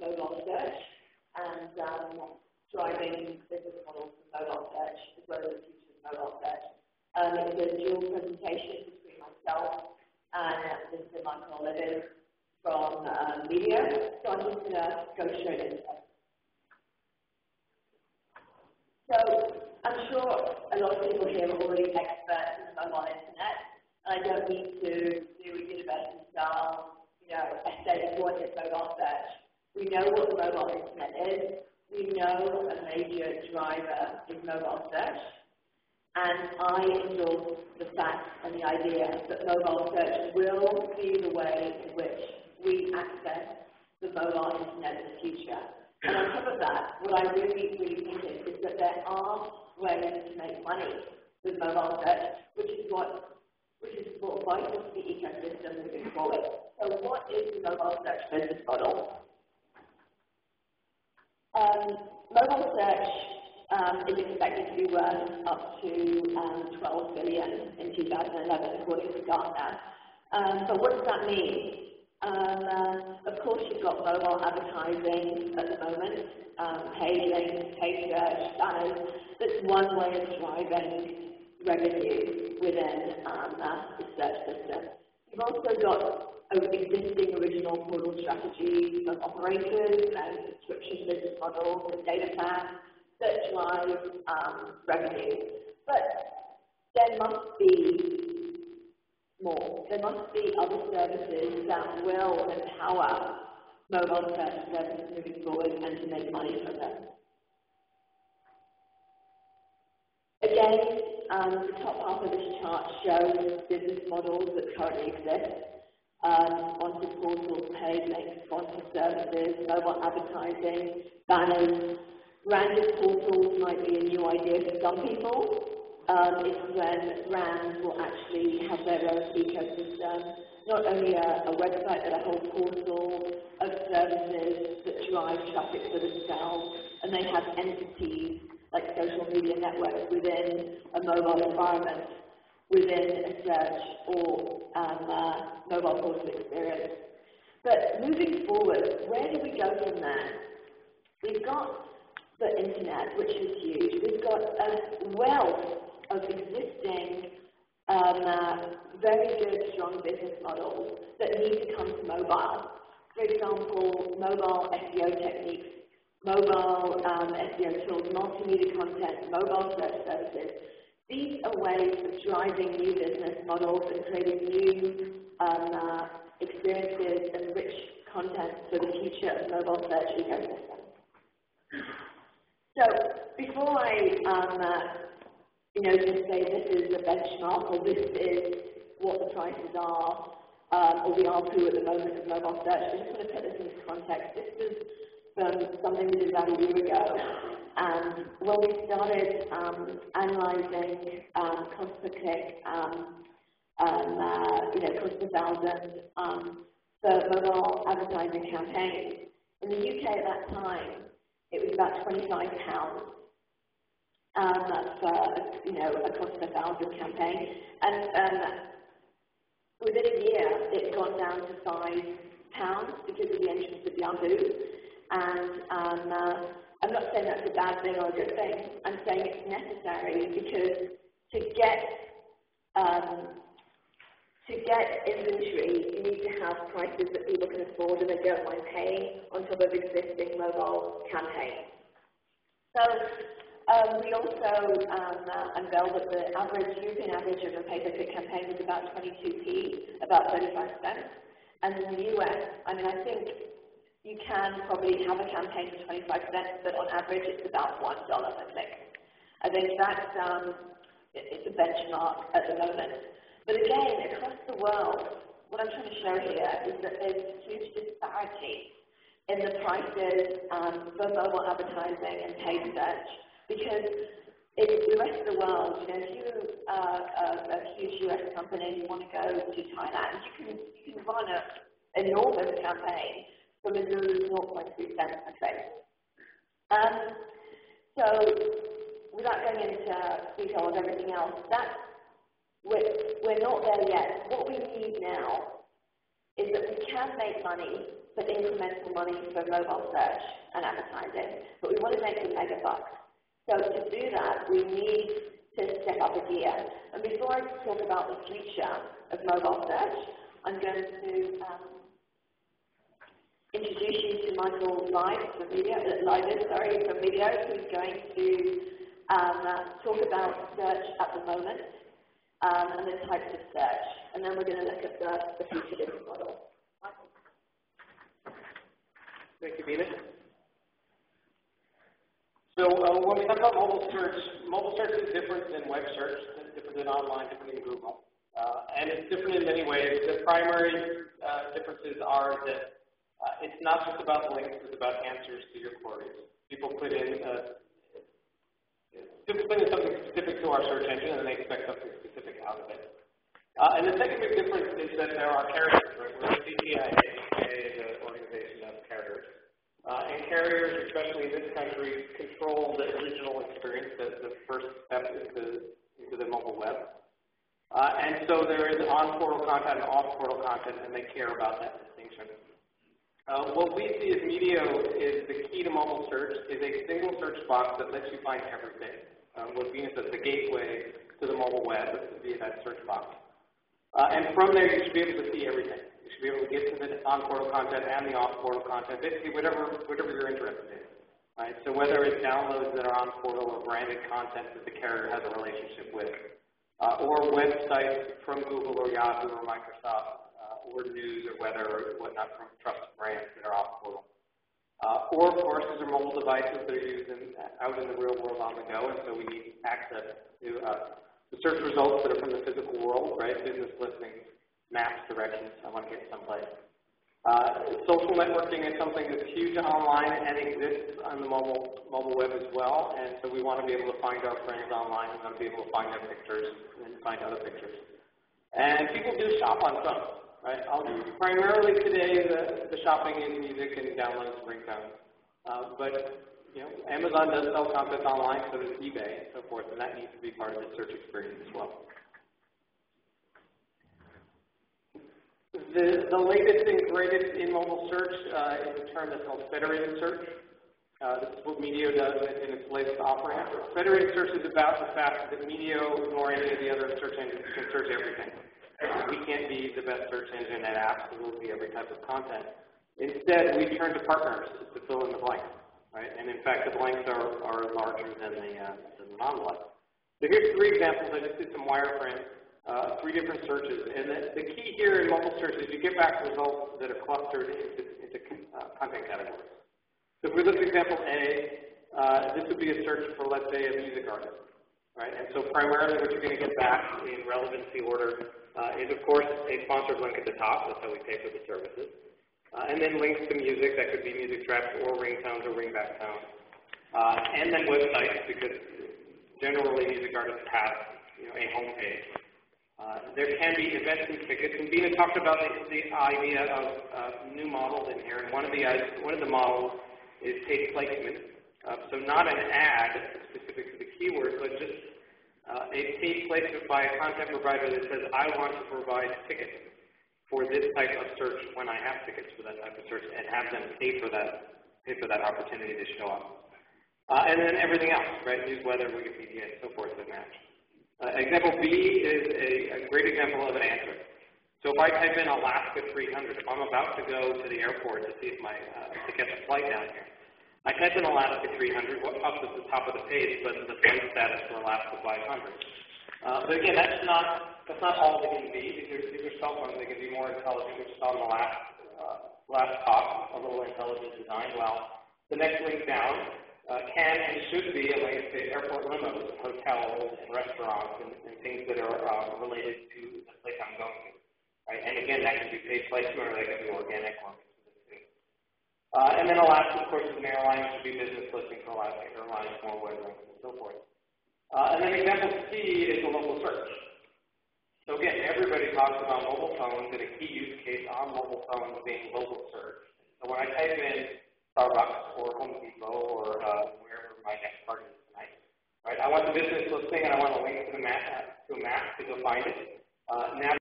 mobile search and driving business models for mobile search as well as the future of mobile search. It's a dual presentation between myself and Mr. Michael Levin from media, so I'm just going to go straight into it. So I'm sure a lot of people here are already experts in the mobile internet, and I don't need to do a university-style, essay on what is mobile search. We know what the mobile internet is. We know a major driver is mobile search, and I endorse the fact and the idea that mobile search will be the way in which we access the mobile internet in the future. And on top of that, what I really think is that there are ways to make money with mobile search, which is vital to the ecosystem moving forward. So what is the mobile search business model? Mobile search is expected to be worth up to 12 billion in 2011, according to Gartner. But what does that mean? Of course, you've got mobile advertising at the moment, paid links, paid search, banners. That's one way of driving revenue within the search system. You've also got existing original portal strategies of operators and subscription business models and data plans that drive revenue. But there must be more. There must be other services that will empower mobile search services moving forward and to make money from them. Again, the top half of this chart shows business models that currently exist. Sponsored portals, paid links, sponsored services, mobile advertising, banners. Branded portals might be a new idea for some people. It's when brands will actually have their own ecosystem, not only a website, but a whole portal of services that drive traffic for themselves, and they have entities like social media networks within a mobile environment, within a search or mobile portal experience. But moving forward, where do we go from there? We've got the internet, which is huge. We've got a wealth of existing, very good, strong business models that need to come to mobile. For example, mobile SEO techniques, mobile SEO tools, multimedia content, mobile search services. These are ways of driving new business models and creating new experiences and rich content for the future of mobile search ecosystem. So before I just say this is a benchmark or this is what the prices are or the ARPU at the moment of mobile search, I just want to put this into context. This was something we did about a year ago, and when we started analyzing cost per click, cost per thousand for mobile advertising campaigns, in the UK at that time, it was about £25 for a cost per thousand campaign, and within a year it's gone down to £5 because of the entrance of Yahoo. And I'm not saying that's a bad thing or a good thing. I'm saying it's necessary because to get inventory, you need to have prices that people can afford and they don't mind paying on top of existing mobile campaigns. So we also unveiled that the European average of a pay-per-click campaign was about 22p, about 35 cents. And in the US, I think you can probably have a campaign for 25 cents, but on average it's about $1 per click. I think that's it's a benchmark at the moment. But again, across the world, what I'm trying to show here is that there's huge disparity in the prices for mobile advertising and paid search, because in the rest of the world, if you are a huge US company and you want to go to Thailand, you can run an enormous campaign from as little as 0.3 cents per click. So without going into detail of everything else, we're not there yet. What we need now is that we can make money for incremental money for mobile search and advertising, but we want to make the mega bucks. So to do that, we need to step up a gear. And before I talk about the future of mobile search, I'm going to introduce you to Michael Live from Media, who's going to talk about search at the moment and the types of search. And then we're going to look at the future business model. Michael. Thank you, Venus. So when we talk about mobile search is different than web search, it's different than online, different than Google. And it's different in many ways. The primary differences are that it's not just about links, it's about answers to your queries. People put in something specific to our search engine, and they expect something specific out of it. And the second big difference is that there are carriers, right? We're a CTIA is an organization of carriers. And carriers, especially in this country, control the original experience, the first step into the mobile web. And so there is on-portal content and off-portal content, and they care about that distinction. What we see as Medio is the key to mobile search is a single search box that lets you find everything. What Venus says, the gateway to the mobile web via that search box. And from there, you should be able to see everything. You should be able to get to the on-portal content and the off-portal content, basically whatever you're interested in. Right? So whether it's downloads that are on-portal or branded content that the carrier has a relationship with, or websites from Google or Yahoo or Microsoft, or news or weather or whatnot from trusted brands that are off-portal. Or, of course, these are mobile devices that are used out in the real world on the go, and so we need access to the search results that are from the physical world, right? Business listings, maps, directions. I want to get someplace. Social networking is something that's huge online and exists on the mobile web as well, and so we want to be able to find our friends online. We want to be able to find their pictures and find other pictures. And people do shop on phones. Right? Primarily today, the shopping is music and downloads, ringtones. But Amazon does sell content online, so does eBay and so forth, and that needs to be part of the search experience as well. The latest and greatest in mobile search is a term that's called federated search. This is what Medio does in its latest offering. Federated search is about the fact that Medio nor any of the other search engines can search everything. We can't be the best search engine at absolutely every type of content. Instead, we turn to partners to fill in the blanks, right? And in fact, the blanks are larger than the non-blanks. So here's three examples. I just did some wireframes, 3 different searches. And the key here in mobile search is you get back results that are clustered into content categories. So if we look at example A, this would be a search for, let's say, a music artist, right? And so primarily what you're going to get back in relevancy order is, of course, a sponsored link at the top. That's how we pay for the services. And then links to music. That could be music tracks or ringtones or ringback tones. And then websites, because generally music artists have a home page. There can be events and tickets. And Vina talked about the idea of new models in here. And one of the models is paid placement. So not an ad specific to the keyword, but just a paid placement by a content provider that says, I want to provide tickets for this type of search when I have tickets for that type of search, and have them pay for that opportunity to show up. And then everything else, right? News, weather, Wikipedia, and so forth that match. Example B is a great example of an answer. So if I type in Alaska 300, if I'm about to go to the airport to see if to catch a flight down here, I type in Alaska 300, what pops at the top of the page, but the flight status for Alaska 500. But again, that's not all they can be. These are cell phones. They can be more intelligent, which is on the last top, a little intelligent design. Well, the next link down can and should be a link to airport limos, hotels, and restaurants, and things that are related to the place I'm going to. Right? And again, that can be paid placement or that can be organic links. And then Alaska, of course, is an airline. It should be business listing for Alaska Airlines, more web links, and so forth. And then example C is a local search. So again, everybody talks about mobile phones and a key use case on mobile phones being local search. So when I type in Starbucks or Home Depot or wherever my next party is tonight, right? I want the business listing and I want a link to a map to go find it. Now